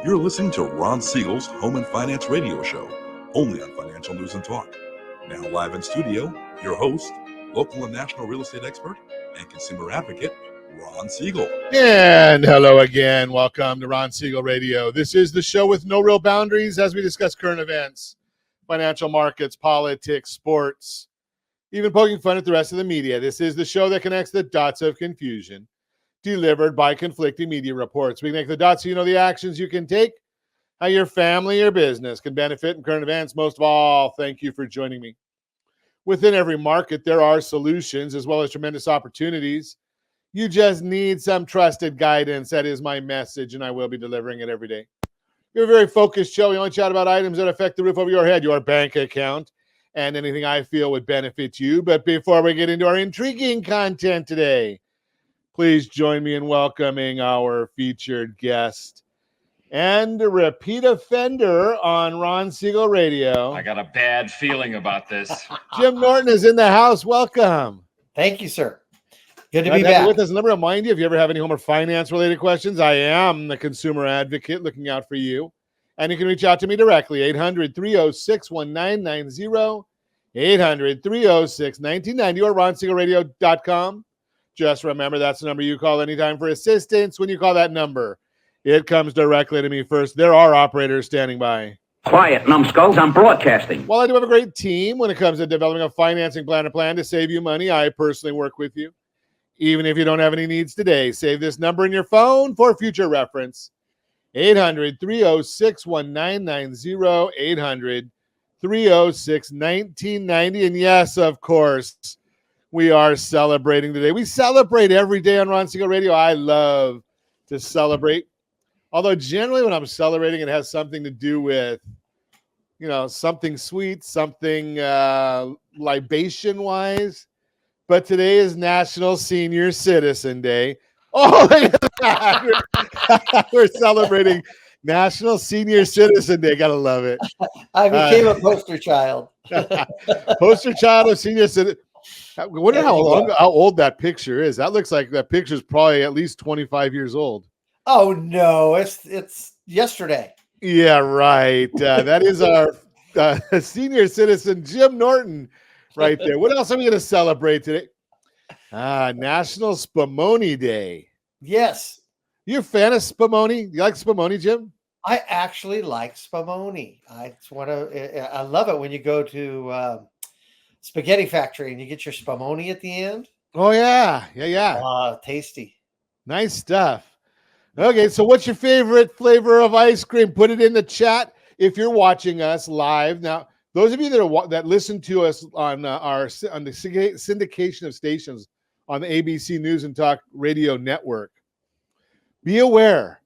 You're listening to Ron Siegel's Home and Finance Radio Show, only on Financial News and Talk. Now live in studio, your host, local and national real estate expert and consumer advocate, Ron Siegel. And hello again. Welcome to Ron Siegel Radio. This is the show with no real boundaries as we discuss current events, financial markets, politics, sports, even poking fun at the rest of the media. This is the show that connects the dots of confusion delivered by conflicting media reports. We connect the dots so you know the actions you can take, how your family or business can benefit in current events. Most of all, thank you for joining me. Within every market, there are solutions as well as tremendous opportunities. You just need some trusted guidance. That is my message, and I will be delivering it every day. You're a very focused show. We only chat about items that affect the roof over your head, your bank account, and anything I feel would benefit you. But before we get into our intriguing content today, please join me in welcoming our featured guest and a repeat offender on Ron Siegel Radio. I got a bad feeling about this. Jim Norton is in the house. Welcome. Thank you, sir. Good to Glad be to have you back. with us. And let me remind you, if you ever have any home or finance related questions, I am the consumer advocate looking out for you. And you can reach out to me directly, 800-306-1990, 800-306-1990, or ronsiegelradio.com. Just remember, that's the number you call anytime for assistance. When you call that number, it comes directly to me first. There are operators standing by. Quiet, numbskulls, I'm broadcasting. While I do have a great team when it comes to developing a financing plan to save you money, I personally work with you. Even if you don't have any needs today, save this number in your phone for future reference. 800-306-1990, 800-306-1990. And yes, of course, we are celebrating today. We celebrate every day on Ron Siegel Radio. I love to celebrate. Although generally when I'm celebrating, it has something to do with, something sweet, something libation-wise. But today is National Senior Citizen Day. Oh, look at that. We're celebrating National Senior Citizen Day. Gotta love it. I became a poster child. Poster child of senior citizen. I wonder how old that picture is. That looks like that picture is probably at least 25 years old. Oh no, it's yesterday. Yeah, right. That is our senior citizen, Jim Norton, right there. What else are we going to celebrate today? National Spumoni Day. Yes. You a fan of Spumoni? You like Spumoni, Jim? I actually like Spumoni. I love it when you go to Spaghetti Factory and you get your Spumoni at the end. Oh, yeah. Tasty. Nice stuff. Okay, so what's your favorite flavor of ice cream? Put it in the chat if you're watching us live. Now, those of you that listen to us on the syndication of stations on the ABC News and Talk Radio Network, be aware,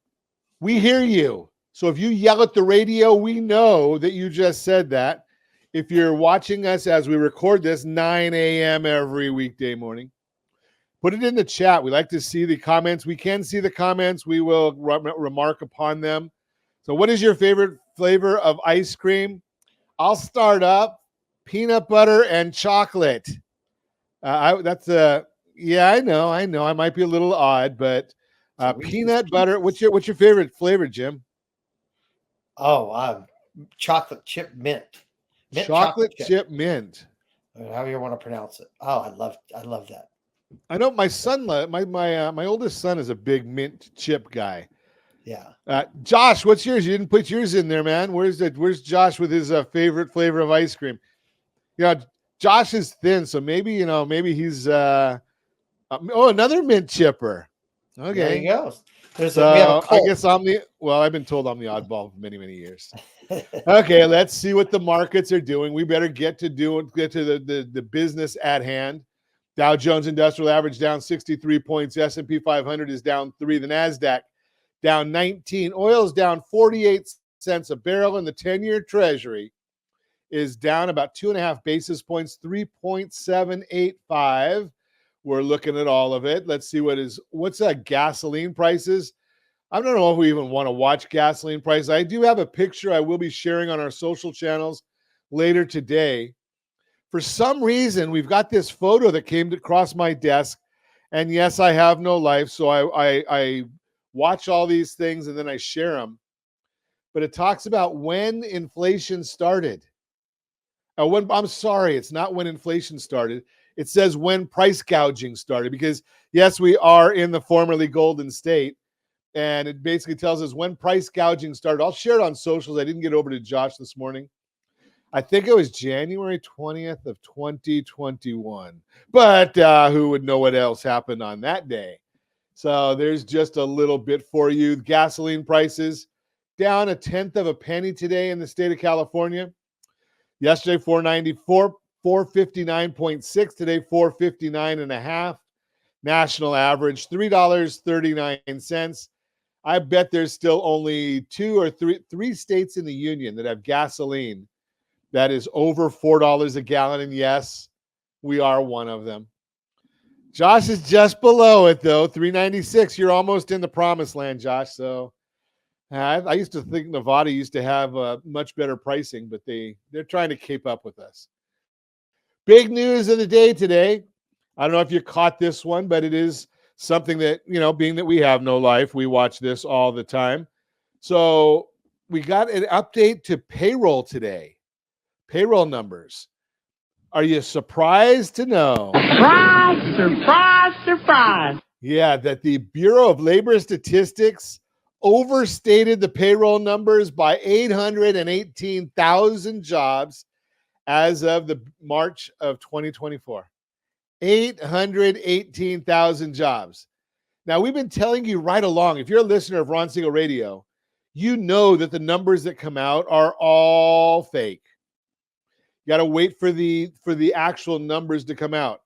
we hear you. So if you yell at the radio, we know that you just said that. If you're watching us as we record this, 9 a.m. every weekday morning, put it in the chat. We like to see the comments. We can see the comments. We will remark upon them. So what is your favorite flavor of ice cream? I'll start up. Peanut butter and chocolate. I know. I might be a little odd, but peanut butter. What's your favorite flavor, Jim? Oh, chocolate chip mint. Chocolate chip mint. However you want to pronounce it. Oh, I love that. I know my son, my oldest son is a big mint chip guy. Yeah. Josh, what's yours? You didn't put yours in there, man. Where's Josh with his favorite flavor of ice cream? Josh is thin, so maybe he's another mint chipper. Okay. There he goes. I guess I've been told I'm the oddball for many, many years. Okay, let's see what the markets are doing. We better get to the business at hand. Dow Jones Industrial Average down 63 points. S&P 500 is down 3. The NASDAQ down 19. Oil's down 48 cents a barrel, and the 10-year Treasury is down about 2.5 basis points, 3.785. We're looking at all of it. Let's see what's gasoline prices. I don't know if we even want to watch gasoline prices. I do have a picture I will be sharing on our social channels later today. For some reason, we've got this photo that came across my desk, and yes, I have no life, so I watch all these things and then I share them. but it talks about when inflation started. I'm sorry, it's not when inflation started. It says when price gouging started, because yes, we are in the formerly golden state, and it basically tells us when price gouging started. I'll share it on socials. I didn't get over to Josh this morning. I think it was January 20th of 2021, but who would know what else happened on that day? So there's just a little bit for you. Gasoline prices down 1/10 of a penny today in the state of California. Yesterday, $4.94, $4.59.6. Today, $4.59.5. National average, $3.39. I bet there's still only three states in the union that have gasoline that is over $4 a gallon. And yes, we are one of them. Josh is just below it, though, $3.96. You're almost in the promised land, Josh. So I used to think Nevada used to have much better pricing, but they're trying to keep up with us. Big news of the day today. I don't know if you caught this one, but it is something that, being that we have no life, we watch this all the time. So we got an update to payroll today. Payroll numbers. Are you surprised to know? Surprise, surprise, surprise. Yeah, that the Bureau of Labor Statistics overstated the payroll numbers by 818,000 jobs as of the March of 2024. 818,000 jobs. Now, we've been telling you right along, if you're a listener of Ron Siegel Radio, you know that the numbers that come out are all fake. You got to wait for the actual numbers to come out.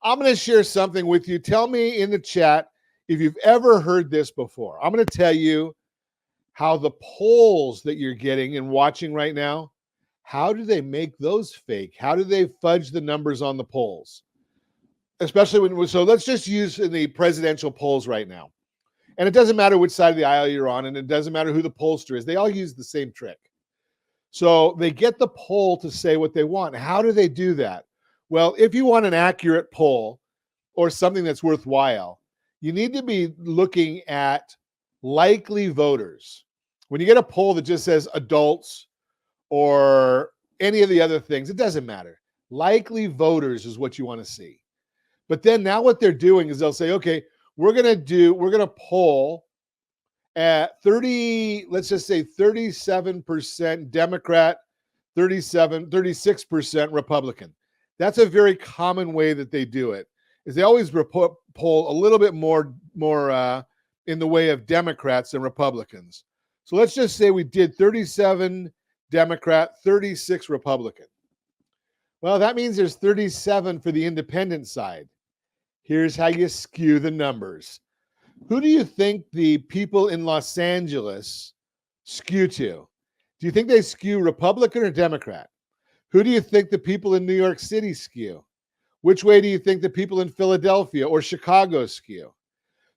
I'm going to share something with you. Tell me in the chat if you've ever heard this before. I'm going to tell you how the polls that you're getting and watching right now, how do they make those fake? How do they fudge the numbers on the polls? Especially so let's just use in the presidential polls right now. And it doesn't matter which side of the aisle you're on, and it doesn't matter who the pollster is. They all use the same trick. So they get the poll to say what they want. How do they do that? Well, if you want an accurate poll or something that's worthwhile, you need to be looking at likely voters. When you get a poll that just says adults or any of the other things, it doesn't matter. Likely voters is what you want to see. But then now what they're doing is they'll say, okay, we're going to poll at 37% Democrat, 36% Republican. That's a very common way that they do it. Is they always poll a little bit more in the way of Democrats than Republicans. So let's just say we did 37 Democrat, 36 Republican. Well, that means there's 37 for the independent side. Here's how you skew the numbers. Who do you think the people in Los Angeles skew to? Do you think they skew Republican or Democrat? Who do you think the people in New York City skew? Which way do you think the people in Philadelphia or Chicago skew?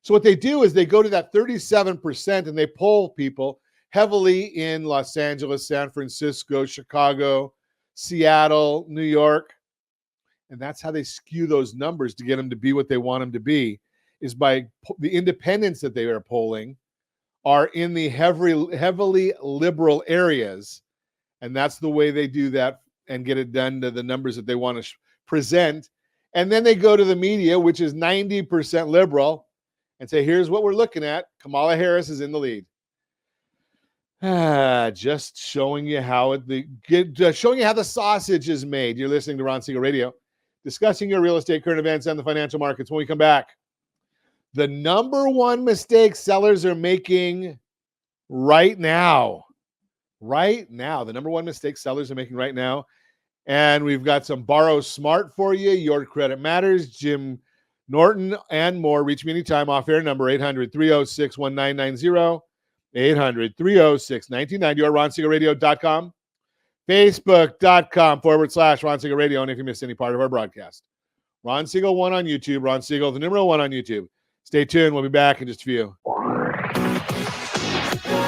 So what they do is they go to that 37% and they poll people heavily in Los Angeles, San Francisco, Chicago, Seattle, New York. And that's how they skew those numbers to get them to be what they want them to be, is by the independents that they are polling are in the heavily liberal areas. And that's the way they do that and get it done to the numbers that they want to present. And then they go to the media, which is 90% liberal, and say, here's what we're looking at. Kamala Harris is in the lead. Just showing you how showing you how the sausage is made. You're listening to Ron Siegel Radio, discussing your real estate, current events, and the financial markets. When we come back, the number one mistake sellers are making right now, the number one mistake sellers are making right now. And we've got some Borrow Smart for you. Your Credit Matters, Jim Norton, and more. Reach me anytime. Off-air number 800-306-1990, 800-306-1990, or RonSiegelRadio.com, Facebook.com/Ron Siegel Radio. And if you missed any part of our broadcast, Ron Siegel 1 on YouTube, Ron Siegel, the number 1 on YouTube. Stay tuned. We'll be back in just a few.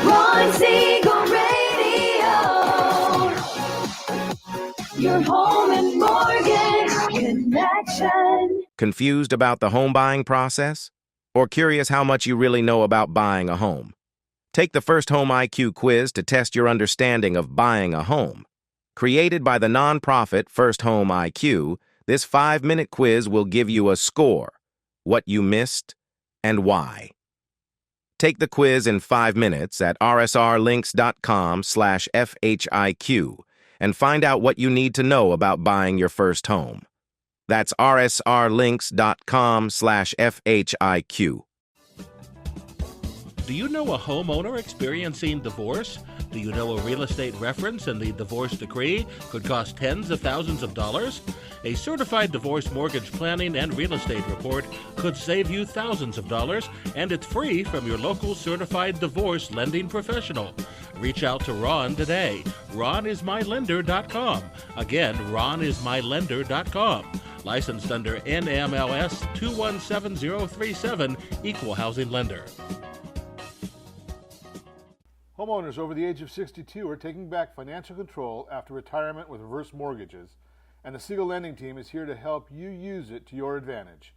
Ron Siegel Radio. Your home and mortgage connection. Confused about the home buying process? Or curious how much you really know about buying a home? Take the First Home IQ quiz to test your understanding of buying a home. Created by the nonprofit First Home IQ, this 5-minute quiz will give you a score, what you missed, and why. Take the quiz in 5 minutes at rsrlinks.com/FHIQ and find out what you need to know about buying your first home. That's rsrlinks.com/FHIQ. Do you know a homeowner experiencing divorce? Do you know a real estate reference and the divorce decree could cost tens of thousands of dollars? A certified divorce mortgage planning and real estate report could save you thousands of dollars, and it's free from your local certified divorce lending professional. Reach out to Ron today. RonIsMyLender.com. Again, RonIsMyLender.com. Licensed under NMLS 217037, Equal Housing Lender. Homeowners over the age of 62 are taking back financial control after retirement with reverse mortgages, and the Siegel Lending Team is here to help you use it to your advantage.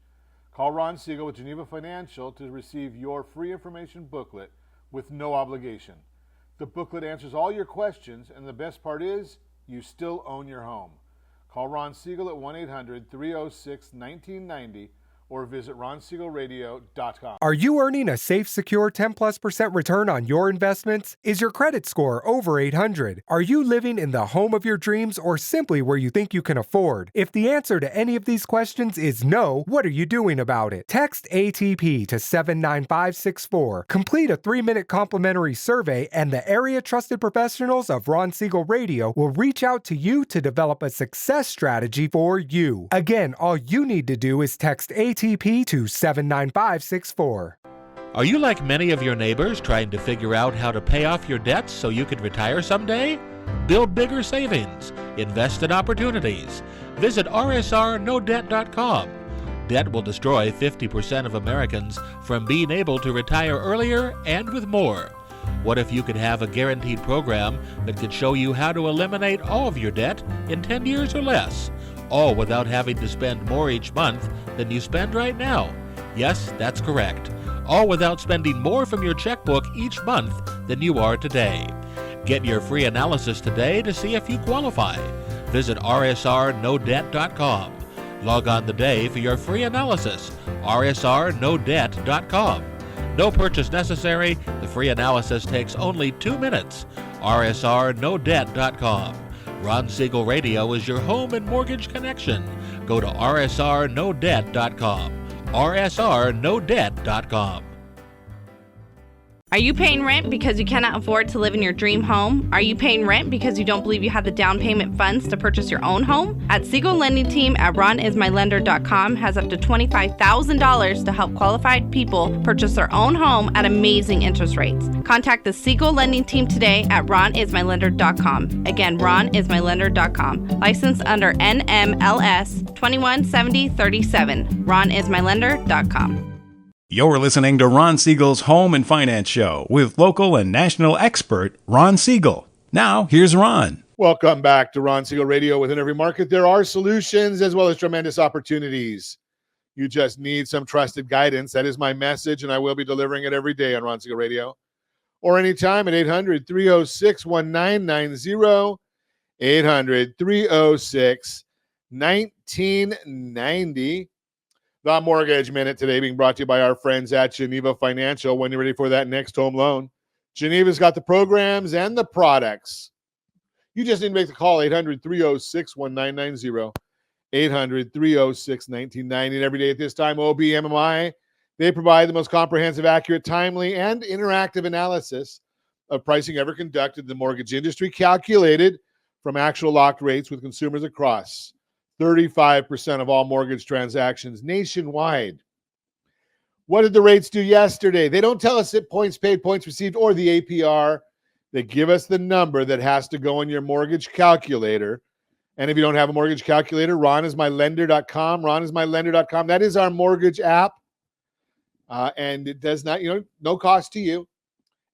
Call Ron Siegel with Geneva Financial to receive your free information booklet with no obligation. The booklet answers all your questions, and the best part is, you still own your home. Call Ron Siegel at 1-800-306-1990 or visit ronsiegelradio.com. Are you earning a safe, secure 10+% return on your investments? Is your credit score over 800? Are you living in the home of your dreams or simply where you think you can afford? If the answer to any of these questions is no, what are you doing about it? Text ATP to 79564. Complete a 3-minute complimentary survey, and the area trusted professionals of Ron Siegel Radio will reach out to you to develop a success strategy for you. Again, all you need to do is text ATP to 79564. Are you like many of your neighbors trying to figure out how to pay off your debts so you could retire someday? Build bigger savings. Invest in opportunities. Visit rsrnodebt.com. Debt will destroy 50% of Americans from being able to retire earlier and with more. What if you could have a guaranteed program that could show you how to eliminate all of your debt in 10 years or less? All without having to spend more each month than you spend right now. Yes, that's correct. All without spending more from your checkbook each month than you are today. Get your free analysis today to see if you qualify. Visit rsrnodebt.com. Log on today for your free analysis. rsrnodebt.com. No purchase necessary. The free analysis takes only 2 minutes. rsrnodebt.com. Ron Siegel Radio is your home and mortgage connection. Go to rsrnodebt.com. rsrnodebt.com. Are you paying rent because you cannot afford to live in your dream home? Are you paying rent because you don't believe you have the down payment funds to purchase your own home? At Siegel Lending Team at RonIsMyLender.com has up to $25,000 to help qualified people purchase their own home at amazing interest rates. Contact the Siegel Lending Team today at RonIsMyLender.com. Again, RonIsMyLender.com. Licensed under NMLS 217037. RonIsMyLender.com. You're listening to Ron Siegel's Home and Finance Show with local and national expert Ron Siegel. Now, here's Ron. Welcome back to Ron Siegel Radio. Within every market, there are solutions as well as tremendous opportunities. You just need some trusted guidance. That is my message, and I will be delivering it every day on Ron Siegel Radio. Or anytime at 800-306-1990, 800-306-1990. The Mortgage Minute today being brought to you by our friends at Geneva Financial. When you're ready for that next home loan, Geneva's got the programs and the products. You just need to make the call, 800-306-1990, 800-306-1990. And every day at this time, OBMMI, they provide the most comprehensive, accurate, timely, and interactive analysis of pricing ever conducted in the mortgage industry, calculated from actual locked rates with consumers across 35% of all mortgage transactions nationwide. What did the rates do yesterday? They don't tell us it points paid, points received, or the APR. They give us the number that has to go in your mortgage calculator. And if you don't have a mortgage calculator, RonIsMyLender.com, RonIsMyLender.com. That is our mortgage app. And it does not, no cost to you.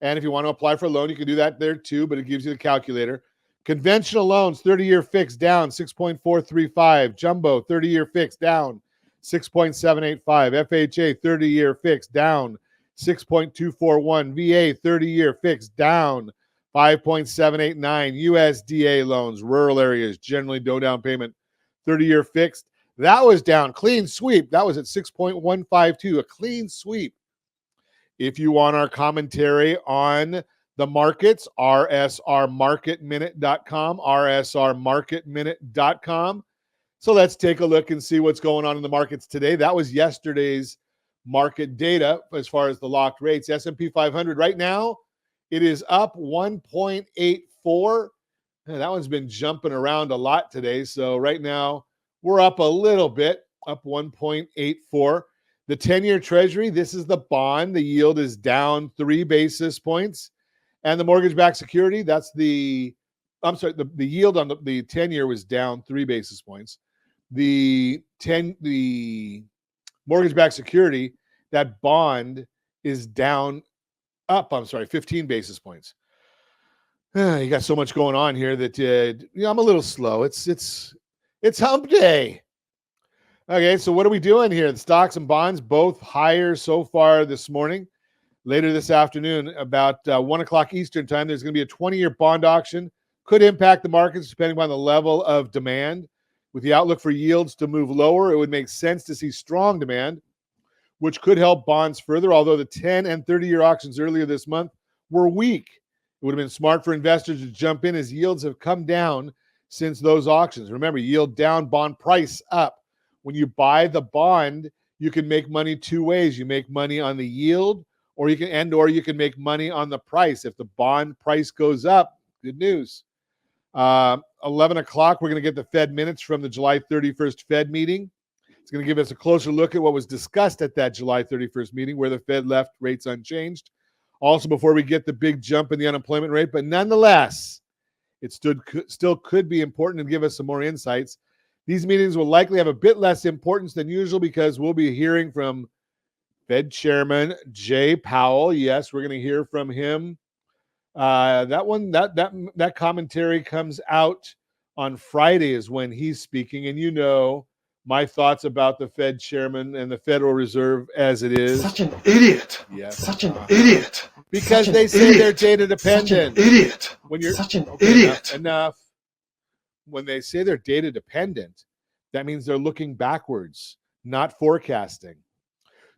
And if you want to apply for a loan, you can do that there too, but it gives you the calculator. Conventional loans, 30-year fixed down 6.435. Jumbo, 30-year fixed down 6.785. FHA, 30-year fixed down 6.241. VA 30-year fixed down 5.789. USDA loans, rural areas, generally no down payment. 30-year fixed. That was down. Clean sweep. That was at 6.152. A clean sweep. If you want our commentary on the markets, rsrmarketminute.com, rsrmarketminute.com. So let's take a look and see what's going on in the markets today. That was yesterday's market data as far as the locked rates. S&P 500 right now, it is up 1.84. That one's been jumping around a lot today. So right now, we're up a little bit, up 1.84. The 10-year Treasury, this is the bond. The yield is down 3 basis points. And the mortgage-backed security, that's the yield on the 10-year was down 3 basis points. The mortgage-backed security, that bond is up 15 basis points. You got so much going on here that I'm a little slow. It's hump day. Okay, so what are we doing here? The stocks and bonds both higher so far this morning. Later this afternoon, about 1 o'clock Eastern time, there's going to be a 20-year bond auction. Could impact the markets depending on the level of demand. With the outlook for yields to move lower, it would make sense to see strong demand, which could help bonds further, although the 10 and 30-year auctions earlier this month were weak. It would have been smart for investors to jump in as yields have come down since those auctions. Remember, yield down, bond price up. When you buy the bond, you can make money 2 ways. You make money on the yield, or you can make money on the price. If the bond price goes up, good news. 11 o'clock, we're going to get the Fed minutes from the July 31st Fed meeting. It's going to give us a closer look at what was discussed at that July 31st meeting, where the Fed left rates unchanged. Also, before we get the big jump in the unemployment rate, but nonetheless, it still could be important and give us some more insights. These meetings will likely have a bit less importance than usual because we'll be hearing from Fed Chairman Jay Powell. Yes, we're going to hear from him. That commentary comes out on Friday is when he's speaking, and you know my thoughts about the Fed Chairman and the Federal Reserve as it is. Such an idiot. Yes. Such an idiot. Because Such they an say idiot. they're data dependent. Such an idiot. When you're Such an idiot. Enough. When they say they're data dependent, that means they're looking backwards, not forecasting.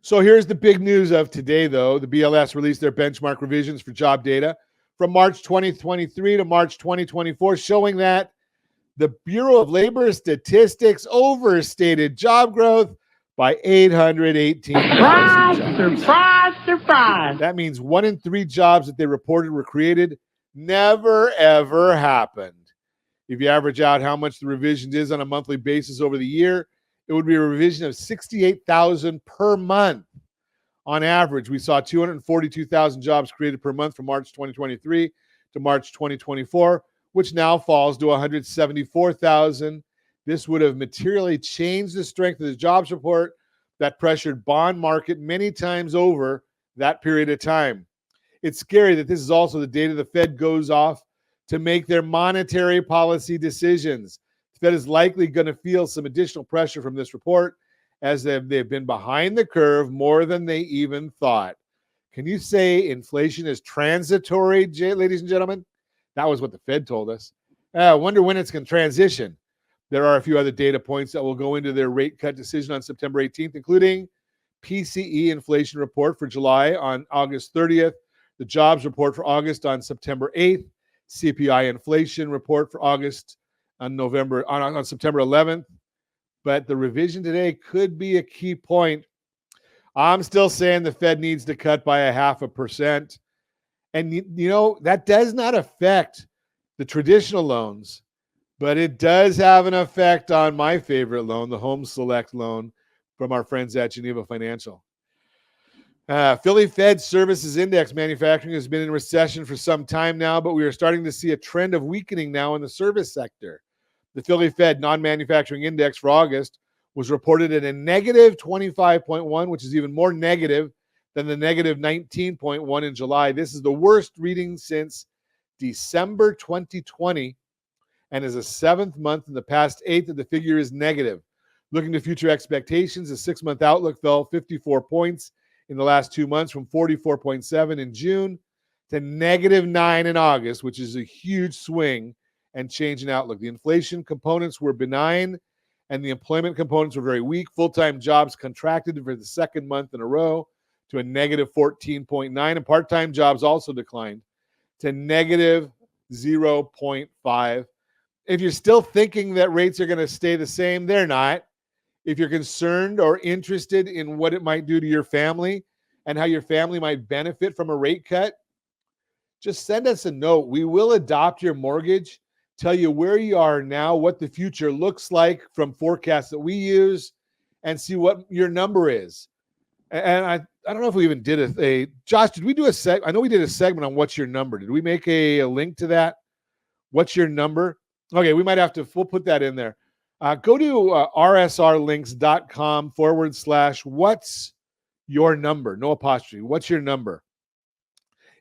So here's the big news of today, though. The BLS released their benchmark revisions for job data from March 2023 to March 2024, showing that the Bureau of Labor Statistics overstated job growth by 818,000 jobs. Surprise. That means 1 in 3 jobs that they reported were created never, ever happened. If you average out how much the revision is on a monthly basis over the year, it would be a revision of 68,000 per month. On average, we saw 242,000 jobs created per month from March 2023 to March 2024, which now falls to 174,000. This would have materially changed the strength of the jobs report that pressured bond market many times over that period of time. It's scary that this is also the data the Fed goes off to make their monetary policy decisions. The Fed is likely going to feel some additional pressure from this report as they've been behind the curve more than they even thought. Can you say inflation is transitory, ladies and gentlemen? That was what the Fed told us. I wonder when it's going to transition. There are a few other data points that will go into their rate cut decision on September 18th, including PCE inflation report for July on August 30th, the jobs report for August on September 8th, CPI inflation report for August on September 11th. But the revision today could be a key point. I'm still saying the Fed needs to cut by 0.5%. And, you know, that does not affect the traditional loans, but it does have an effect on my favorite loan, the Home Select loan from our friends at Geneva Financial. Philly Fed Services Index manufacturing has been in recession for some time now, but we are starting to see a trend of weakening now in the service sector. The Philly Fed non-manufacturing index for August was reported at a negative 25.1, which is even more negative than the negative 19.1 in July. This is the worst reading since December 2020 and is a 7th month in the past 8 that the figure is negative. Looking to future expectations, the 6-month outlook fell 54 points in the last 2 months, from 44.7 in June to -9 in August, which is a huge swing and change in outlook. The inflation components were benign and the employment components were very weak. Full-time jobs contracted for the second month in a row to a -14.9, and part-time jobs also declined to -0.5. If you're still thinking that rates are going to stay the same, they're not. If you're concerned or interested in what it might do to your family and how your family might benefit from a rate cut, just send us a note. We will adopt your mortgage, tell you where you are now, what the future looks like from forecasts that we use, and see what your number is. And I don't know if we even did a Josh, did we do a I know we did a segment on what's your number. Did we make a link to that? What's your number? Okay, we might have to, we'll put that in there. Go to rsrlinks.com/what's your number? No apostrophe. What's your number?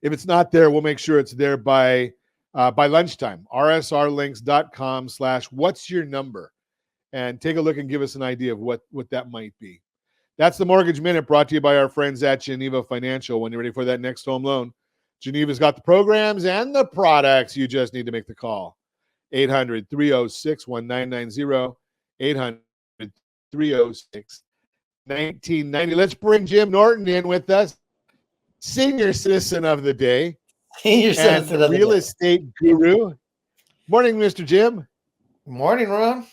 If it's not there, we'll make sure it's there by lunchtime. rsrlinks.com/what's your number, and take a look and give us an idea of what that might be. That's the Mortgage Minute, brought to you by our friends at Geneva Financial. When you're ready for that next home loan, Geneva's got the programs and the products. You just need to make the call. 800-306-1990, 800-306-1990. Let's bring Jim Norton in with us, senior citizen of the day, Senior citizen of the real day. estate guru. Morning, Mr. Jim. Morning, Ron.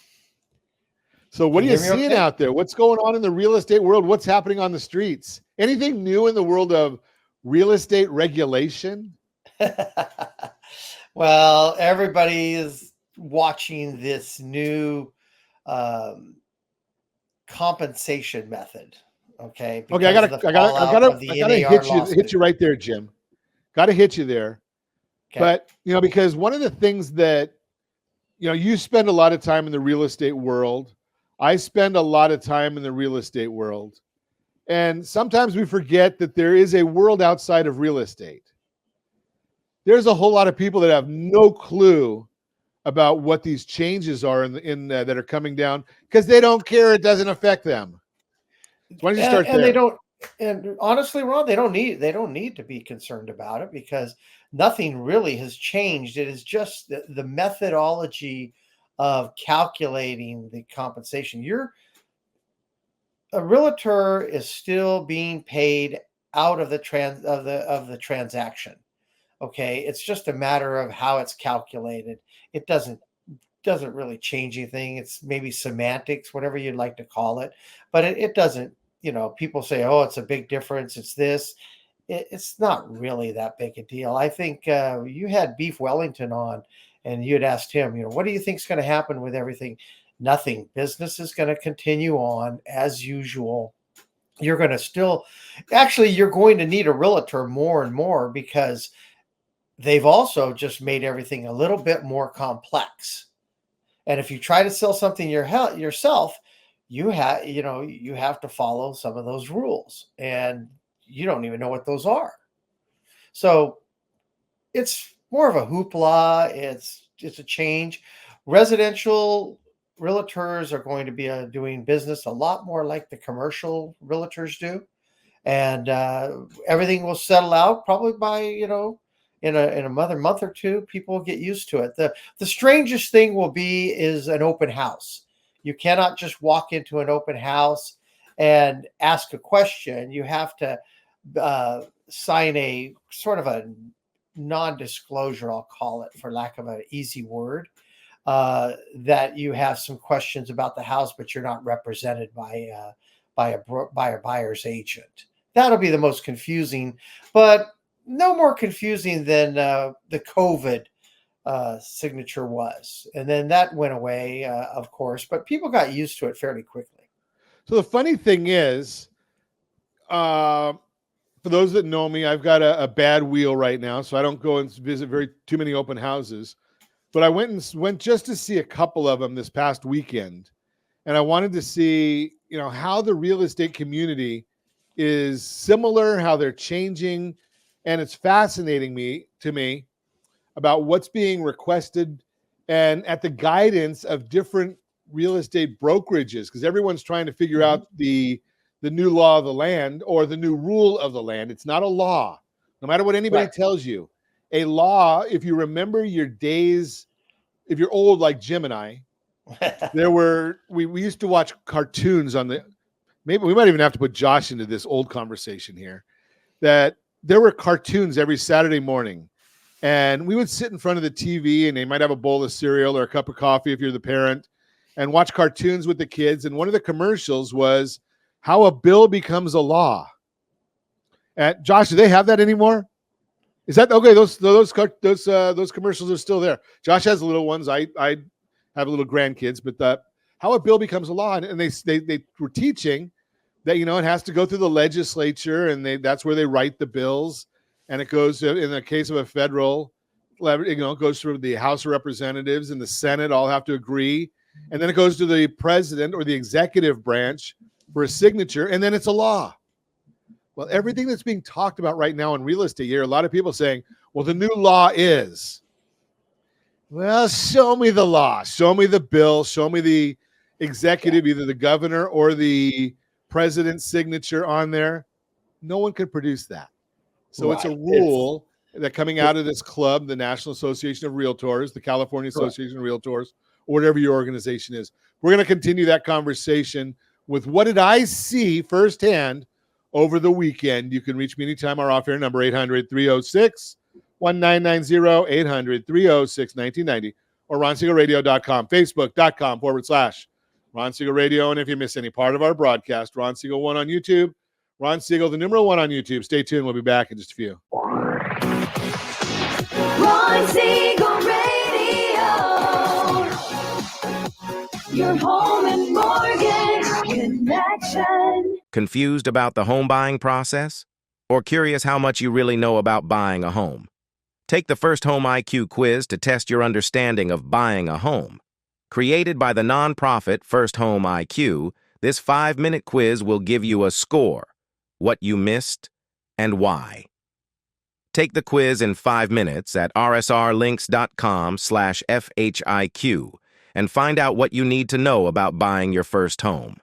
So what are Can you you hear me seeing okay? out there? What's going on in the real estate world? What's happening on the streets? Anything new in the world of real estate regulation? Well, everybody is watching this new compensation method. Okay. Okay, I because of the fallout of the gotta NAR hit lawsuit. you right there, Jim. Gotta hit you there. Okay. But because one of the things that you spend a lot of time in the real estate world, I spend a lot of time in the real estate world, and sometimes we forget that there is a world outside of real estate. There's a whole lot of people that have no clue about what these changes are that are coming down, because they don't care. It doesn't affect them. So why don't you start And there? they don't. And honestly, Ron, they don't need to be concerned about it, because nothing really has changed. It is just the methodology of calculating the compensation. A realtor is still being paid out of the transaction. Okay, it's just a matter of how it's calculated. It doesn't really change anything. It's maybe semantics, whatever you'd like to call it, but it doesn't. People say, "Oh, it's a big difference. It's this." It's not really that big a deal. I think you had Beef Wellington on, and you had asked him, what do you think is going to happen with everything? Nothing. Business is going to continue on as usual. You're going to you're going to need a realtor more and more, because they've also just made everything a little bit more complex. And if you try to sell something yourself, you have to follow some of those rules, and you don't even know what those are. So it's more of a hoopla. It's a change. Residential realtors are going to be doing business a lot more like the commercial realtors do, and everything will settle out probably by in a month or two. People will get used to it. The strangest thing is an open house. You cannot just walk into an open house and ask a question. You have to sign a sort of a non-disclosure, I'll call it, for lack of an easy word, that you have some questions about the house, but you're not represented by a buyer's agent. That'll be the most confusing, but no more confusing than the COVID signature was. And then that went away, of course, but people got used to it fairly quickly. So the funny thing is, for those that know me, I've got a bad wheel right now, so I don't go and visit too many open houses. But I went just to see a couple of them this past weekend, and I wanted to see, how the real estate community is similar, how they're changing, and it's fascinating to me about what's being requested and at the guidance of different real estate brokerages, because everyone's trying to figure out the the new law of the land or the new rule of the land. It's not a law, no matter what anybody Right. tells you. A law, if you remember your days, if you're old like Jim and I, we used to watch cartoons on the, maybe we might even have to put Josh into this old conversation here, that there were cartoons every Saturday morning. And we would sit in front of the TV and they might have a bowl of cereal or a cup of coffee if you're the parent and watch cartoons with the kids. And one of the commercials was how a bill becomes a law. And Josh, do they have that anymore? Is that okay? Those commercials are still there. Josh has the little ones. I have little grandkids, but how a bill becomes a law, and they were teaching that it has to go through the legislature, and that's where they write the bills, and it goes in the case of a federal, it goes through the House of Representatives and the Senate all have to agree, and then it goes to the president or the executive branch for a signature, and then it's a law. Well, everything that's being talked about right now in real estate, you hear a lot of people saying, well, the new law is. Well, show me the law. Show me the bill. Show me the executive, either the governor or the president's signature on there. No one can produce that. So It's a rule that coming out of this club, the National Association of Realtors, the California Association of Realtors, or whatever your organization is. We're going to continue that conversation with what did I see firsthand over the weekend. You can reach me anytime. Our off-air number, 800-306-1990, 800-306-1990, or RonSiegelRadio.com, Facebook.com/Ron Siegel Radio. And if you miss any part of our broadcast, Ron Siegel 1 on YouTube, Ron Siegel, the numeral 1 on YouTube. Stay tuned. We'll be back in just a few. Ron Siegel Radio, your home and mortgage connection. Confused about the home buying process? Or curious how much you really know about buying a home? Take the First Home IQ quiz to test your understanding of buying a home. Created by the nonprofit First Home IQ, this 5-minute quiz will give you a score, what you missed, and why. Take the quiz in 5 minutes at rsrlinks.com/FHIQ and find out what you need to know about buying your first home.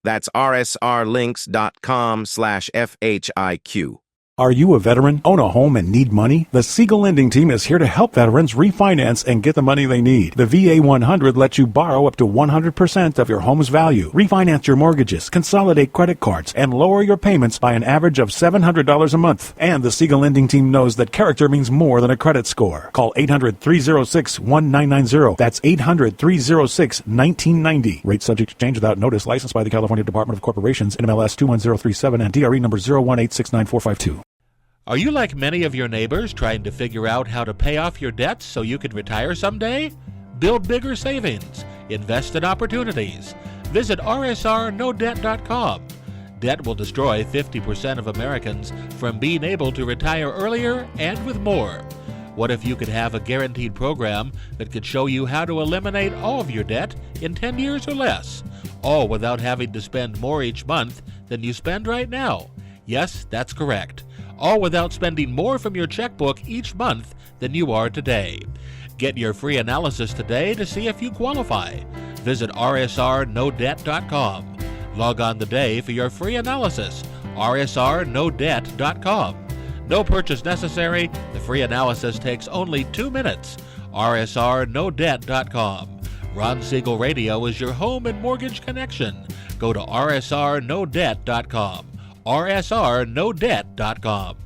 That's rsrlinks.com/FHIQ. Are you a veteran, own a home, and need money? The Siegel Lending Team is here to help veterans refinance and get the money they need. The VA 100 lets you borrow up to 100% of your home's value, refinance your mortgages, consolidate credit cards, and lower your payments by an average of $700 a month. And the Siegel Lending Team knows that character means more than a credit score. Call 800-306-1990. That's 800-306-1990. Rate subject to change without notice. Licensed by the California Department of Corporations, NMLS 21037, and DRE number 018694452. Are you like many of your neighbors trying to figure out how to pay off your debts so you can retire someday? Build bigger savings. Invest in opportunities. Visit rsrnodebt.com. Debt will destroy 50% of Americans from being able to retire earlier and with more. What if you could have a guaranteed program that could show you how to eliminate all of your debt in 10 years or less, all without having to spend more each month than you spend right now? Yes, that's correct. All without spending more from your checkbook each month than you are today. Get your free analysis today to see if you qualify. Visit rsrnodebt.com. Log on today for your free analysis, rsrnodebt.com. No purchase necessary. The free analysis takes only 2 minutes. rsrnodebt.com. Ron Siegel Radio is your home and mortgage connection. Go to rsrnodebt.com. rsrnodebt.com.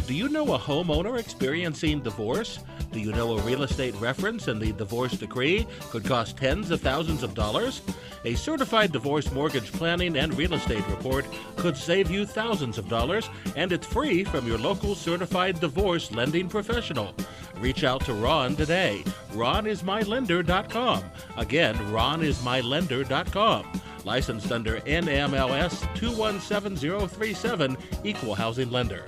Do you know a homeowner experiencing divorce? Do you know a real estate reference in the divorce decree could cost tens of thousands of dollars? A certified divorce mortgage planning and real estate report could save you thousands of dollars, and it's free from your local certified divorce lending professional. Reach out to Ron today. RonIsMyLender.com. Again, RonIsMyLender.com. Licensed under NMLS 217037, Equal Housing Lender.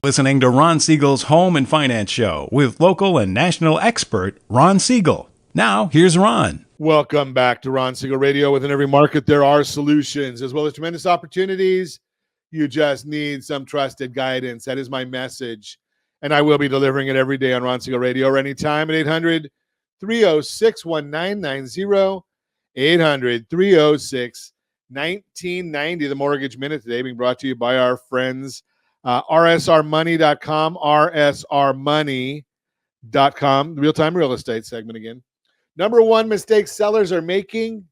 Listening to Ron Siegel's Home and Finance Show with local and national expert Ron Siegel. Now, here's Ron. Welcome back to Ron Siegel Radio. Within every market, there are solutions as well as tremendous opportunities. You just need some trusted guidance. That is my message. And I will be delivering it every day on Ron Siegel Radio or anytime at 800-306-1990, 800-306-1990. The Mortgage Minute today being brought to you by our friends rsrmoney.com, rsrmoney.com, the real-time real estate segment again. Number one mistake sellers are making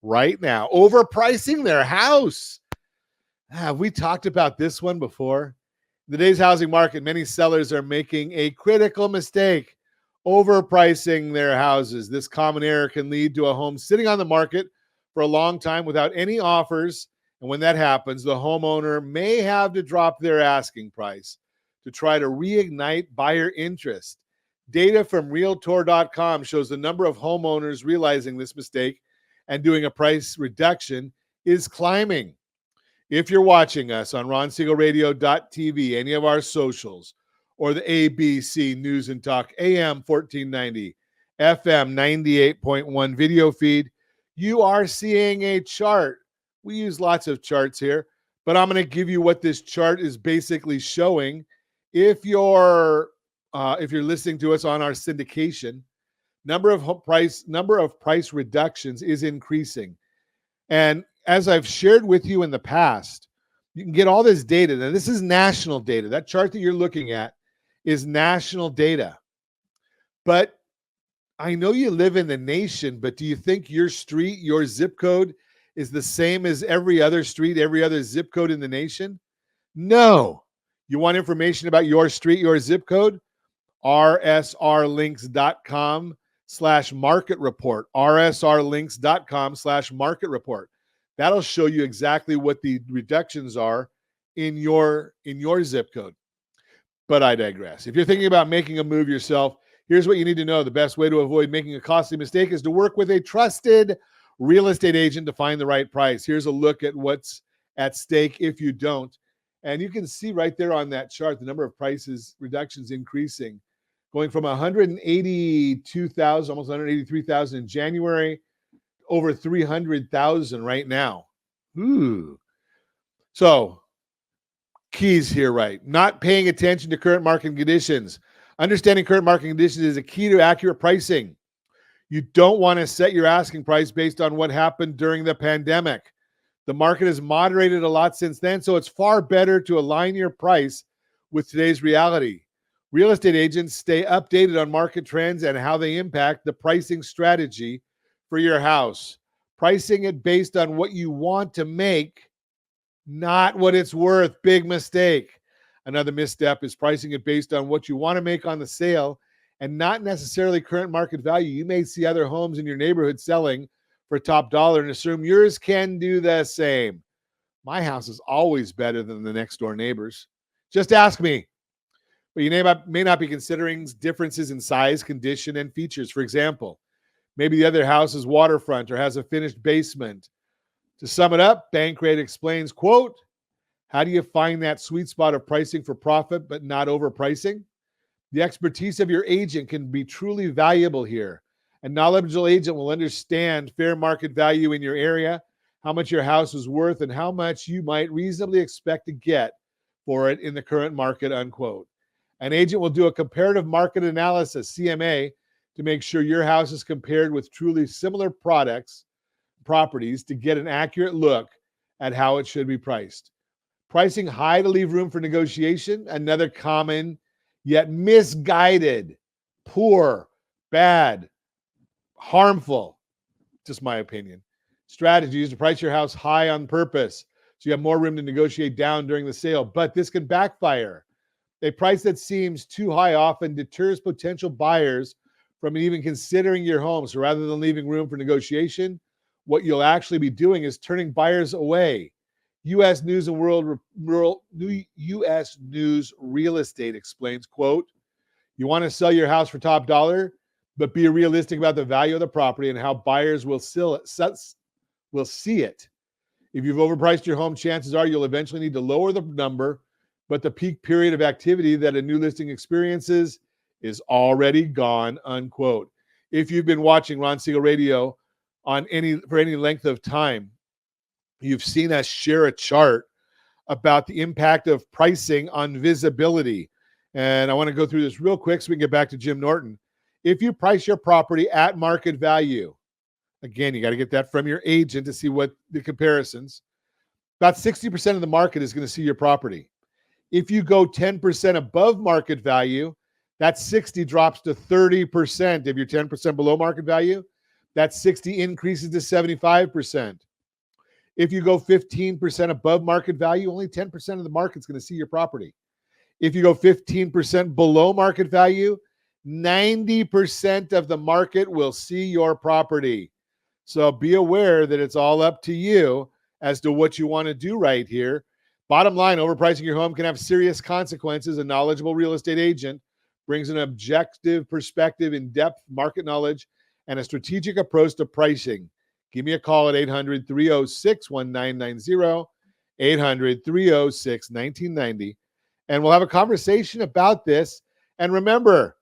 right now, overpricing their house. Have we talked about this one before? In today's housing market, many sellers are making a critical mistake, overpricing their houses. This common error can lead to a home sitting on the market for a long time without any offers. And when that happens, the homeowner may have to drop their asking price to try to reignite buyer interest. Data from Realtor.com shows the number of homeowners realizing this mistake and doing a price reduction is climbing. If you're watching us on RonSiegelRadio.tv, any of our socials, or the ABC News and Talk AM 1490, FM 98.1 video feed, you are seeing a chart. We use lots of charts here, but I'm going to give you what this chart is basically showing. If you're listening to us on our syndication, number of price reductions is increasing. And as I've shared with you in the past, you can get all this data. Now, this is national data. That chart that you're looking at is national data. But I know you live in the nation, but do you think your street, your zip code is the same as every other street, every other zip code in the nation? No. You want information about your street, your zip code? rsrlinks.com/market report. rsrlinks.com/market report. That'll show you exactly what the reductions are in your zip code. But I digress. If you're thinking about making a move yourself, here's what you need to know. The best way to avoid making a costly mistake is to work with a trusted real estate agent to find the right price. Here's a look at what's at stake if you don't. And you can see right there on that chart, the number of prices reductions increasing, going from 182,000, almost 183,000 in January, over 300,000 right now. Ooh. So keys here, right? Not paying attention to current market conditions. Understanding current market conditions is a key to accurate pricing. You don't want to set your asking price based on what happened during the pandemic. The market has moderated a lot since then, so it's far better to align your price with today's reality. Real estate agents stay updated on market trends and how they impact the pricing strategy for your house. Pricing it based on what you want to make, not what it's worth. Big mistake. Another misstep is pricing it based on what you want to make on the sale and not necessarily current market value. You may see other homes in your neighborhood selling for top dollar and assume yours can do the same. My house is always better than the next door neighbors. Just ask me. But you may not be considering differences in size, condition, and features. For example, maybe the other house is waterfront or has a finished basement. To sum it up, Bankrate explains, quote, how do you find that sweet spot of pricing for profit but not overpricing? The expertise of your agent can be truly valuable here. A knowledgeable agent will understand fair market value in your area, how much your house is worth, and how much you might reasonably expect to get for it in the current market, unquote. An agent will do a comparative market analysis, CMA, to make sure your house is compared with truly similar properties to get an accurate look at how it should be priced. Pricing high to leave room for negotiation, another common yet misguided, poor, bad, harmful, just my opinion, strategy is to price your house high on purpose so you have more room to negotiate down during the sale. But this can backfire. A price that seems too high often deters potential buyers from even considering your home. So rather than leaving room for negotiation, what you'll actually be doing is turning buyers away. U.S. News Real Estate explains, quote, you want to sell your house for top dollar, but be realistic about the value of the property and how buyers will see it. If you've overpriced your home, chances are you'll eventually need to lower the number, but the peak period of activity that a new listing experiences is already gone, unquote. If you've been watching Ron Siegel Radio for any length of time, you've seen us share a chart about the impact of pricing on visibility. And I want to go through this real quick so we can get back to Jim Norton. If you price your property at market value, again, you got to get that from your agent to see what the comparisons. About 60% of the market is going to see your property. If you go 10% above market value, that 60 drops to 30%. If you're 10% below market value, that 60 increases to 75%. If you go 15% above market value, only 10% of the market's going to see your property. If you go 15% below market value, 90% of the market will see your property. So be aware that it's all up to you as to what you want to do right here. Bottom line, overpricing your home can have serious consequences. A knowledgeable real estate agent brings an objective perspective, in-depth market knowledge, and a strategic approach to pricing. Give me a call at 800-306-1990, 800-306-1990, and we'll have a conversation about this. And remember,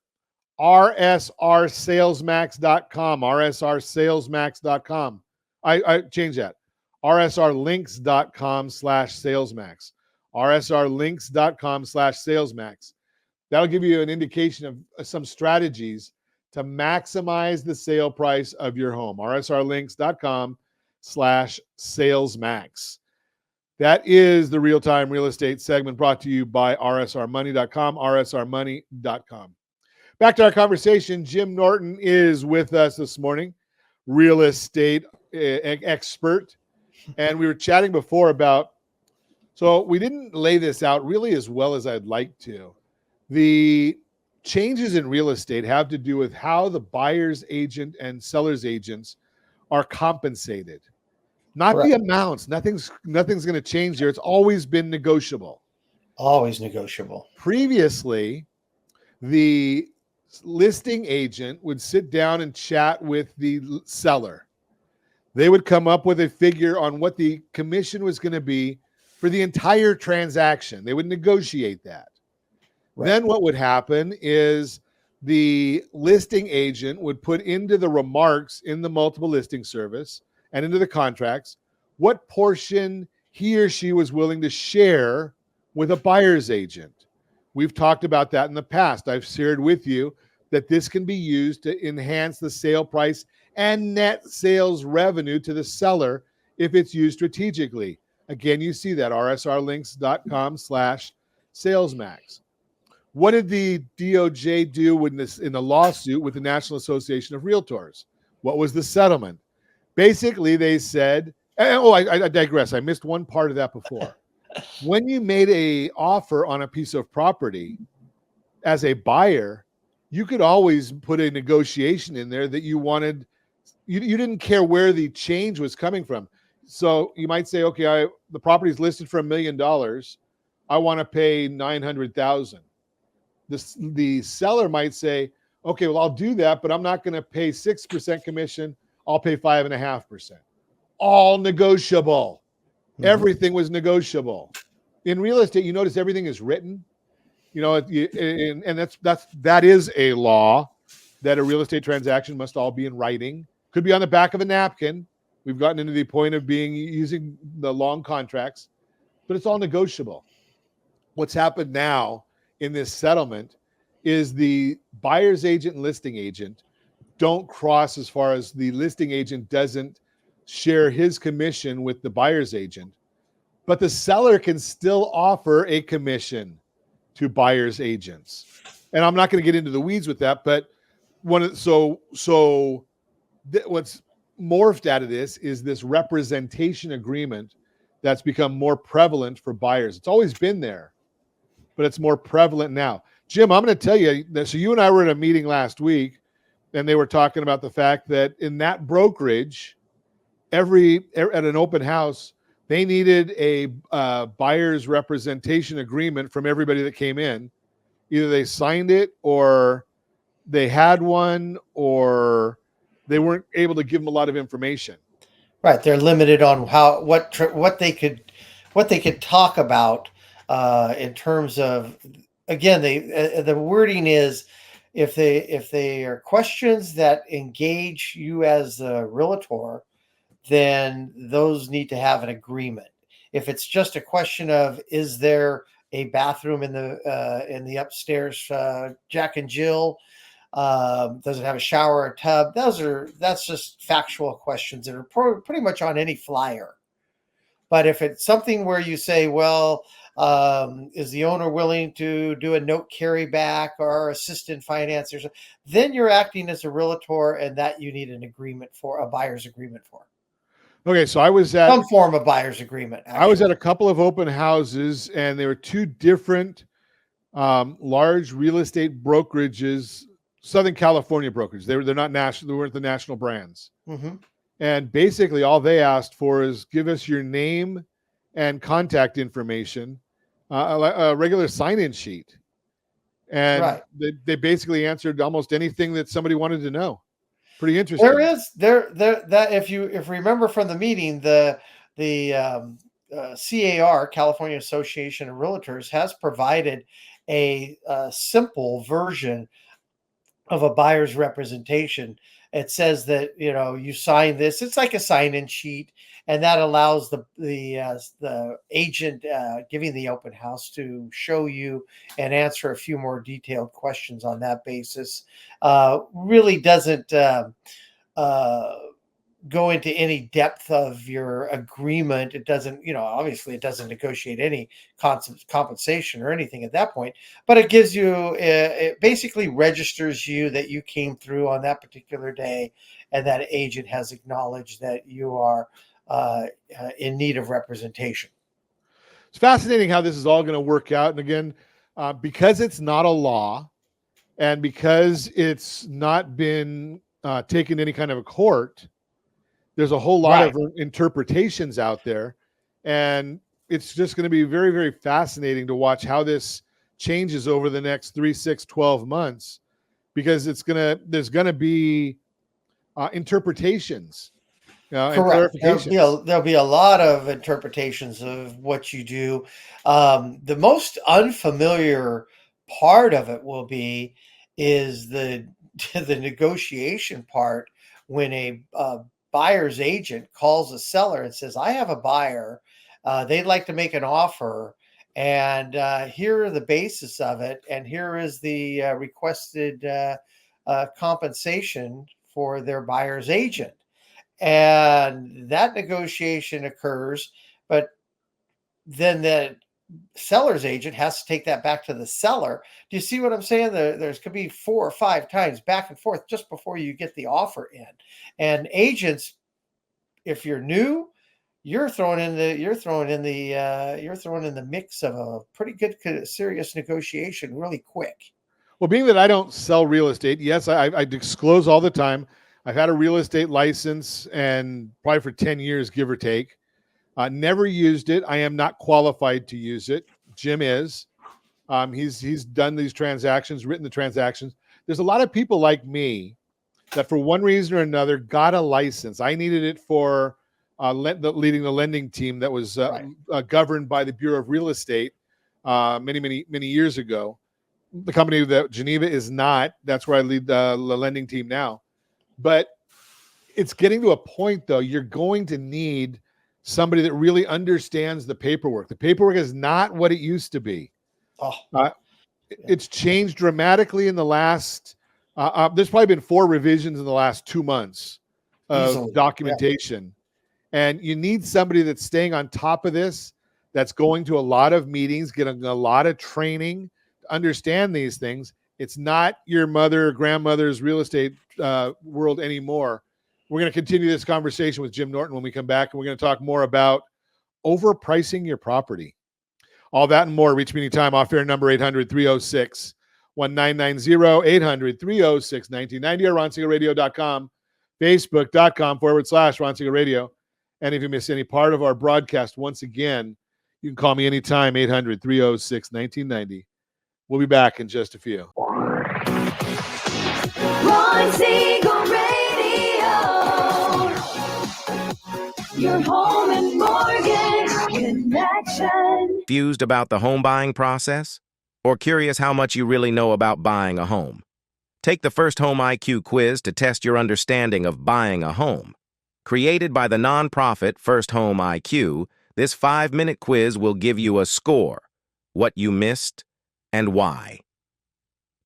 rsrsalesmax.com, rsrsalesmax.com. I changed that. rsrlinks.com/salesmax, rsrlinks.com/salesmax. That'll give you an indication of some strategies to maximize the sale price of your home. rsrlinks.com/salesmax. That is the real-time real estate segment brought to you by rsrmoney.com, rsrmoney.com. Back to our conversation. Jim Norton is with us this morning, real estate expert. And we were chatting before about, so we didn't lay this out really as well as I'd like to. The changes in real estate have to do with how the buyer's agent and seller's agents are compensated. Not Correct. the amounts. Nothing's going to change there. It's always been negotiable. Always negotiable. Previously, the listing agent would sit down and chat with the seller. They would come up with a figure on what the commission was going to be for the entire transaction. They would negotiate that. Right. Then what would happen is the listing agent would put into the remarks in the multiple listing service and into the contracts what portion he or she was willing to share with a buyer's agent. We've talked about that in the past. I've shared with you that this can be used to enhance the sale price and net sales revenue to the seller if it's used strategically. Again, you see that, rsrlinks.com/salesmax. What did the DOJ do in the lawsuit with the National Association of Realtors? What was the settlement? Basically, they said, I digress. I missed one part of that before. When you made an offer on a piece of property as a buyer, you could always put a negotiation in there that you wanted. You didn't care where the change was coming from. So you might say, okay, the property is listed for $1 million. I want to pay $900,000. The seller might say, okay, well, I'll do that, but I'm not going to pay 6% commission. I'll pay 5.5%. All negotiable. Mm-hmm. Everything was negotiable. In real estate, you notice everything is written. You know, and that is a law, that a real estate transaction must all be in writing. Could be on the back of a napkin. We've gotten into the point of using the long contracts, but it's all negotiable. What's happened now in this settlement is the buyer's agent and listing agent don't cross, as far as the listing agent doesn't share his commission with the buyer's agent, but the seller can still offer a commission to buyer's agents. And I'm not going to get into the weeds with that, but what's morphed out of this is this representation agreement that's become more prevalent for buyers. It's always been there, but it's more prevalent now. Jim, I'm going to tell you that, so you and I were at a meeting last week, and they were talking about the fact that in that brokerage, at an open house, they needed a buyer's representation agreement from everybody that came in. Either they signed it, or they had one, or they weren't able to give them a lot of information. Right, they're limited on what they could talk about in terms of, again, the wording is, if they are questions that engage you as a realtor, then those need to have an agreement. If it's just a question of, is there a bathroom in the upstairs Jack and Jill, Does it have a shower or tub? That's just factual questions that are pretty much on any flyer. But if it's something where you say, well, is the owner willing to do a note carryback or assist in finance, then you're acting as a realtor, and that you need an agreement for, a buyer's agreement for. Okay, so I was at some form of buyer's agreement. Actually. I was at a couple of open houses, and there were two different large real estate brokerages, Southern California brokerages. They're not national. They weren't the national brands. Mm-hmm. And basically, all they asked for is give us your name and contact information, a regular sign-in sheet, and they basically answered almost anything that somebody wanted to know. Pretty interesting. There that if you remember from the meeting, the CAR, California Association of Realtors, has provided a simple version of a buyer's representation. It says that you sign this. It's like a sign-in sheet, and that allows the agent giving the open house to show you and answer a few more detailed questions on that basis. Really doesn't go into any depth of your agreement. It doesn't, obviously it doesn't negotiate any compensation or anything at that point, but it gives you, it basically registers you that you came through on that particular day, and that agent has acknowledged that you are in need of representation. It's fascinating how this is all going to work out. And again, because it's not a law, and because it's not been taken to any kind of a court, there's a whole lot of interpretations out there, and it's just going to be very, very fascinating to watch how this changes over the next 3, 6, 12 months, because there's going to be interpretations. And clarifications. There'll be a lot of interpretations of what you do. The most unfamiliar part of it is the negotiation part, when a buyer's agent calls a seller and says, I have a buyer, they'd like to make an offer, and here are the basis of it, and here is the requested compensation for their buyer's agent. And that negotiation occurs, but then the seller's agent has to take that back to the seller. Do you see what I'm saying? There's could be 4 or 5 times back and forth just before you get the offer in. And agents, if you're new, you're thrown in the mix of a pretty good serious negotiation really quick. Well, being that I don't sell real estate, yes, I disclose all the time. I've had a real estate license, and probably for 10 years, give or take. Never used it. I am not qualified to use it. Jim is. He's done these transactions, written the transactions. There's a lot of people like me that for one reason or another got a license. I needed it for leading the lending team that was governed by the Bureau of Real Estate many years ago. The company that Geneva is not. That's where I lead the lending team now. But it's getting to a point, though, you're going to need somebody that really understands the paperwork. The paperwork is not what it used to be. It's changed dramatically in the last, there's probably been 4 revisions in the last 2 months of documentation. And you need somebody that's staying on top of this, that's going to a lot of meetings, getting a lot of training to understand these things. It's not your mother or grandmother's real estate world anymore. We're going to continue this conversation with Jim Norton when we come back, and we're going to talk more about overpricing your property. All that and more. Reach me anytime. Off-air number 800-306-1990, 800-306-1990, or RonSiegelRadio.com, Facebook.com/Ron Siegel Radio. And if you miss any part of our broadcast, once again, you can call me anytime, 800-306-1990. We'll be back in just a few. Ron Siegel Radio. Your home and mortgage connection. Confused about the home buying process? Or curious how much you really know about buying a home? Take the First Home IQ quiz to test your understanding of buying a home. Created by the nonprofit First Home IQ, this 5-minute quiz will give you a score, what you missed, and why.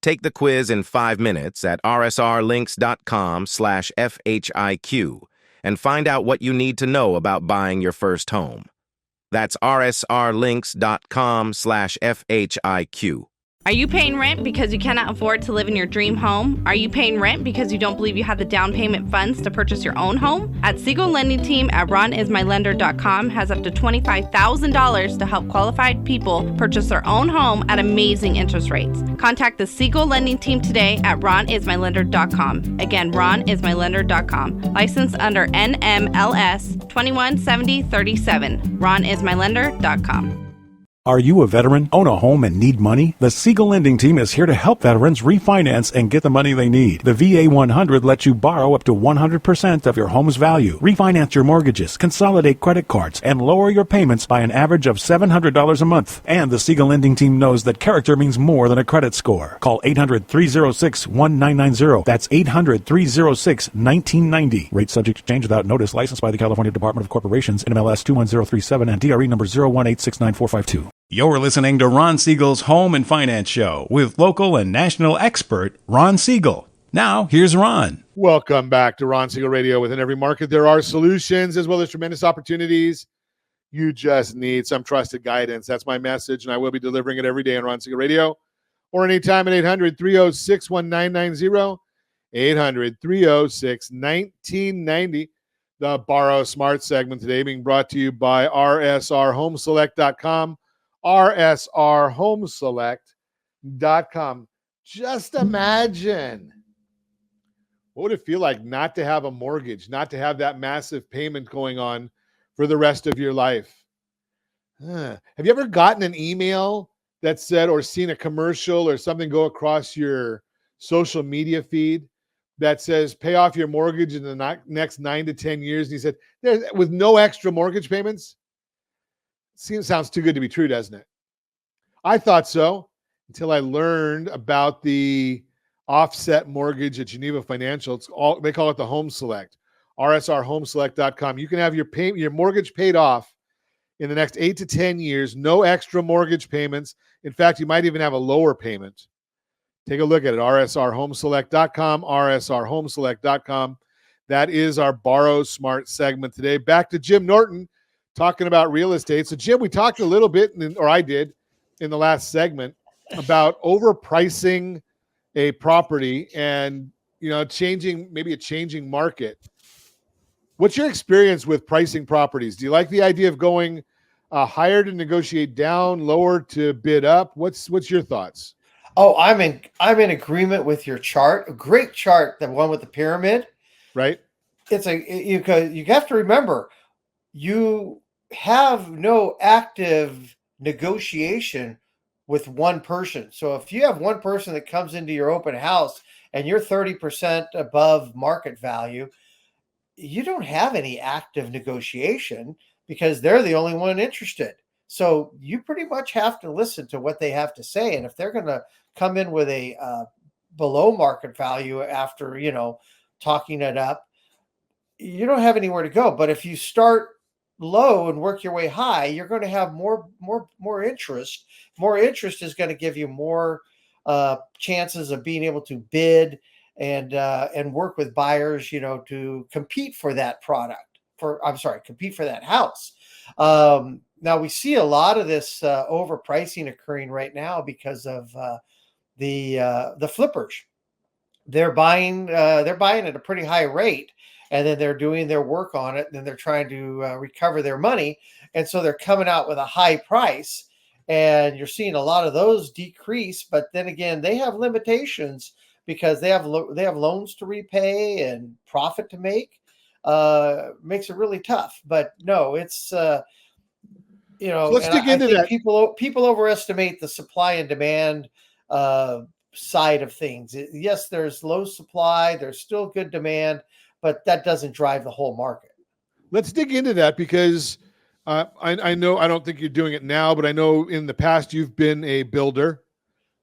Take the quiz in 5 minutes at rsrlinks.com/FHIQ and find out what you need to know about buying your first home. That's rsrlinks.com/FHIQ. Are you paying rent because you cannot afford to live in your dream home? Are you paying rent because you don't believe you have the down payment funds to purchase your own home? At Siegel Lending Team at ronismylender.com has up to $25,000 to help qualified people purchase their own home at amazing interest rates. Contact the Siegel Lending Team today at ronismylender.com. Again, ronismylender.com. Licensed under NMLS 217037. ronismylender.com. Are you a veteran, own a home, and need money? The Siegel Lending Team is here to help veterans refinance and get the money they need. The VA 100 lets you borrow up to 100% of your home's value, refinance your mortgages, consolidate credit cards, and lower your payments by an average of $700 a month. And the Siegel Lending Team knows that character means more than a credit score. Call 800-306-1990. That's 800-306-1990. Rate subject to change without notice. Licensed by the California Department of Corporations, NMLS 21037, and DRE number 018694452. You're listening to Ron Siegel's Home and Finance Show with local and national expert Ron Siegel. Now, here's Ron. Welcome back to Ron Siegel Radio. Within every market, there are solutions as well as tremendous opportunities. You just need some trusted guidance. That's my message, and I will be delivering it every day on Ron Siegel Radio or anytime at 800-306-1990, 800-306-1990. The Borrow Smart segment today being brought to you by rsrhomeselect.com. rsrhomeselect.com. Just imagine, what would it feel like not to have a mortgage, not to have that massive payment going on for the rest of your life? Have you ever gotten an email that said, or seen a commercial or something go across your social media feed that says pay off your mortgage in the next 9 to 10 years? And he said, with no extra mortgage payments? Sounds too good to be true, doesn't it? I thought so until I learned about the offset mortgage at Geneva Financial. They call it the Home Select, rsrhomeselect.com. You can have your mortgage paid off in the next 8 to 10 years, no extra mortgage payments. In fact, you might even have a lower payment. Take a look at it, rsrhomeselect.com, rsrhomeselect.com. That is our Borrow Smart segment today. Back to Jim Norton, talking about real estate. So, Jim, we talked a little bit, or I did, in the last segment about overpricing a property and, changing market. What's your experience with pricing properties? Do you like the idea of going higher to negotiate down, lower to bid up? What's your thoughts? Oh, I'm in agreement with your chart. A great chart, the one with the pyramid. Right. You have to remember, you have no active negotiation with one person. So if you have one person that comes into your open house and you're 30% above market value, you don't have any active negotiation because they're the only one interested. So you pretty much have to listen to what they have to say. And if they're going to come in with a below market value after, talking it up, you don't have anywhere to go. But if you start low and work your way high, you're going to have more interest. More interest is going to give you more chances of being able to bid and work with buyers, to compete for that compete for that house. Now we see a lot of this overpricing occurring right now because of the flippers. They're buying at a pretty high rate, and then they're doing their work on it, and then they're trying to recover their money, and so they're coming out with a high price, and you're seeing a lot of those decrease. But then again, they have limitations because they have loans to repay and profit to make. Makes it really tough. But no, it's so let's dig into that. People overestimate the supply and demand side of things. Yes, there's low supply, there's still good demand, but that doesn't drive the whole market. Let's dig into that because I know, I don't think you're doing it now, but I know in the past you've been a builder,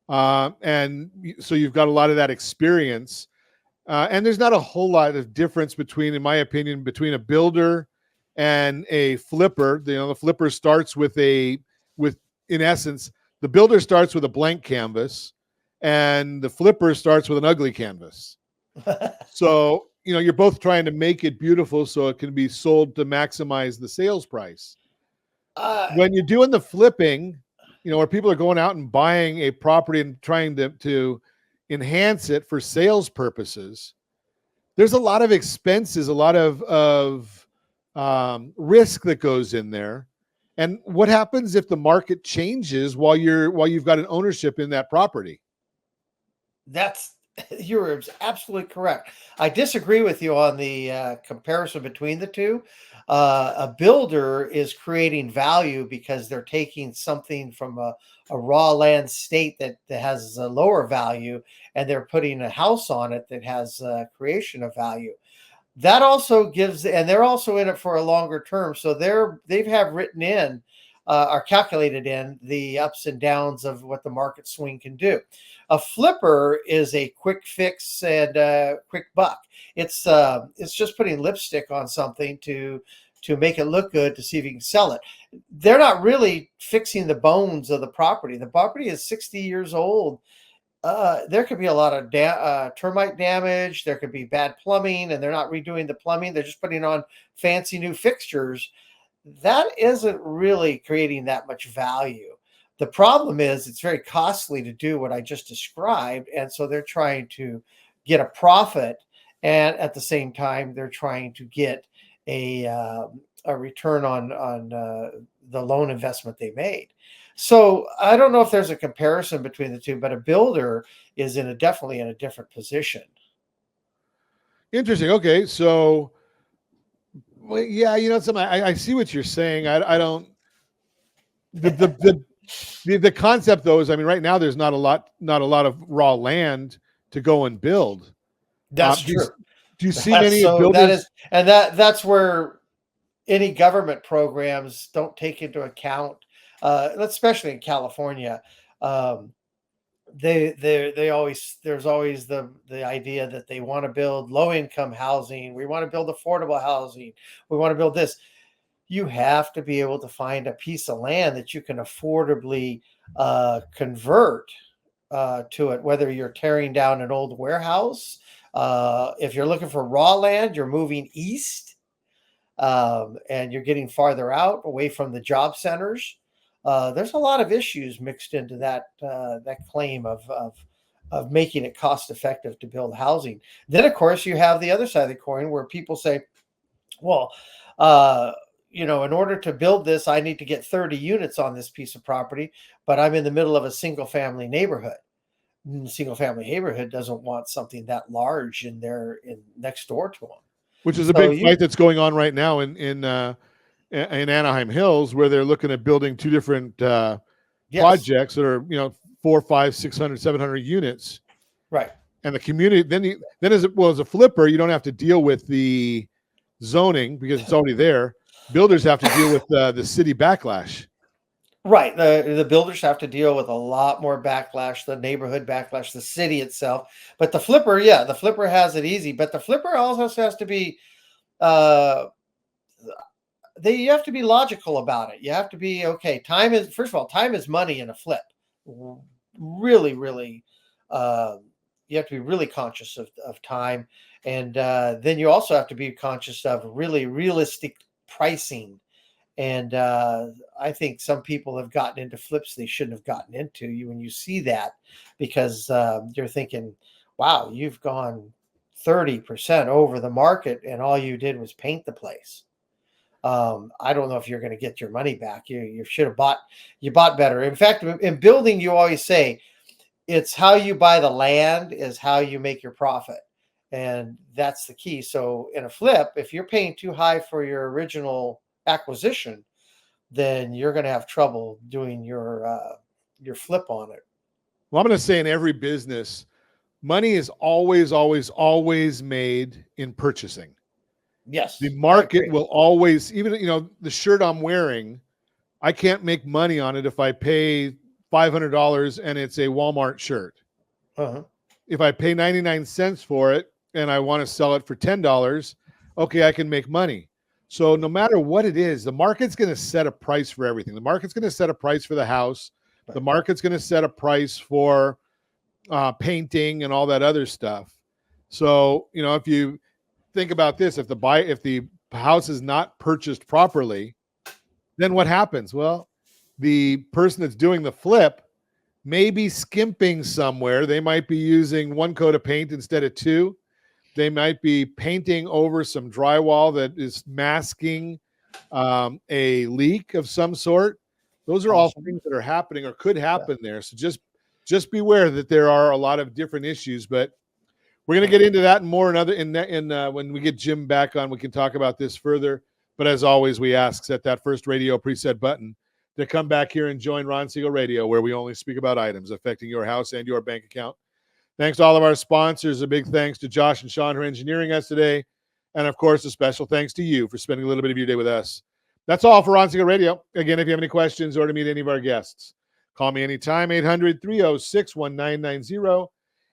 and so you've got a lot of that experience. And there's not a whole lot of difference in my opinion, between a builder and a flipper. The flipper starts in essence, the builder starts with a blank canvas, and the flipper starts with an ugly canvas. So, you're both trying to make it beautiful so it can be sold to maximize the sales price. When you're doing the flipping, where people are going out and buying a property and trying to enhance it for sales purposes, there's a lot of expenses, a lot of risk that goes in there. And what happens if the market changes while you've got an ownership in that property? You're absolutely correct. I disagree with you on the comparison between the two. A builder is creating value because they're taking something from a raw land state that has a lower value, and they're putting a house on it that has a creation of value. That also gives, and they're also in it for a longer term. So they have written in are calculated in the ups and downs of what the market swing can do. A flipper is a quick fix and a quick buck. It's just putting lipstick on something to make it look good, to see if you can sell it. They're not really fixing the bones of the property. The property is 60 years old. There could be a lot of termite damage. There could be bad plumbing, and they're not redoing the plumbing. They're just putting on fancy new fixtures. That isn't really creating that much value. The problem is it's very costly to do what I just described. And so they're trying to get a profit. And at the same time, they're trying to get a return on the loan investment they made. So I don't know if there's a comparison between the two, but a builder is definitely in a different position. Interesting. Okay. So, well, yeah, something I see what you're saying. I don't. The concept though is, right now there's not a lot of raw land to go and build. That's true. Do you see many builders? That's where any government programs don't take into account, especially in California. There's always the idea that they want to build low income housing. We want to build affordable housing. We want to build this. You have to be able to find a piece of land that you can affordably convert to it, whether you're tearing down an old warehouse. If you're looking for raw land, you're moving east and you're getting farther out, away from the job centers. There's a lot of issues mixed into that claim of making it cost effective to build housing. Then, of course, you have the other side of the coin where people say, well, in order to build this, I need to get 30 units on this piece of property, but I'm in the middle of a single family neighborhood. Single family neighborhood doesn't want something that large in next door to them. Which is a big fight that's going on right now in Anaheim Hills, where they're looking at building two different projects that are 400, 500, 600, 700 units. Right. And the community then as a flipper, you don't have to deal with the zoning because it's already there. Builders have to deal with the city backlash. Right. The builders have to deal with a lot more backlash, the neighborhood backlash, the city itself. But the flipper has it easy. But the flipper also has to be you have to be logical about it. You have to be, okay, time is money in a flip. Really, really, you have to be really conscious of time. And then you also have to be conscious of really realistic pricing. And I think some people have gotten into flips they shouldn't have gotten into. When you see that, because you're thinking, wow, you've gone 30% over the market and all you did was paint the place. I don't know if you're going to get your money back. You should have bought better. In fact, in building, you always say it's how you buy the land is how you make your profit. And that's the key. So in a flip, if you're paying too high for your original acquisition, then you're going to have trouble doing your flip on it. Well, I'm going to say in every business, money is always, always, always made in purchasing. Yes. The market will always, even, the shirt I'm wearing, I can't make money on it if I pay $500 and it's a Walmart shirt. Uh-huh. If I pay 99 cents for it and I want to sell it for $10, okay, I can make money. So no matter what it is, the market's going to set a price for everything. The market's going to set a price for the house. The market's going to set a price for painting and all that other stuff. So, if you think about this, if the house is not purchased properly, then what happens? Well, the person that's doing the flip may be skimping somewhere. They might be using one coat of paint instead of two. They might be painting over some drywall that is masking a leak of some sort. Those are all things that are happening or could happen there. So just beware that there are a lot of different issues, but we're going to get into that and more when we get Jim back on, we can talk about this further. But as always, we ask, set that first radio preset button to come back here and join Ron Siegel Radio, where we only speak about items affecting your house and your bank account. Thanks to all of our sponsors. A big thanks to Josh and Sean for engineering us today. And of course, a special thanks to you for spending a little bit of your day with us. That's all for Ron Siegel Radio. Again, if you have any questions or to meet any of our guests, call me anytime, 800-306-1990,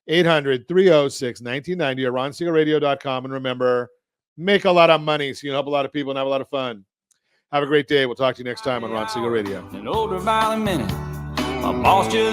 800-306-1990 or ronsiegelradio.com. And remember, make a lot of money so you can help a lot of people and have a lot of fun. Have a great day. We'll talk to you next time on Ron Siegel Radio. And older by the minute, my boss just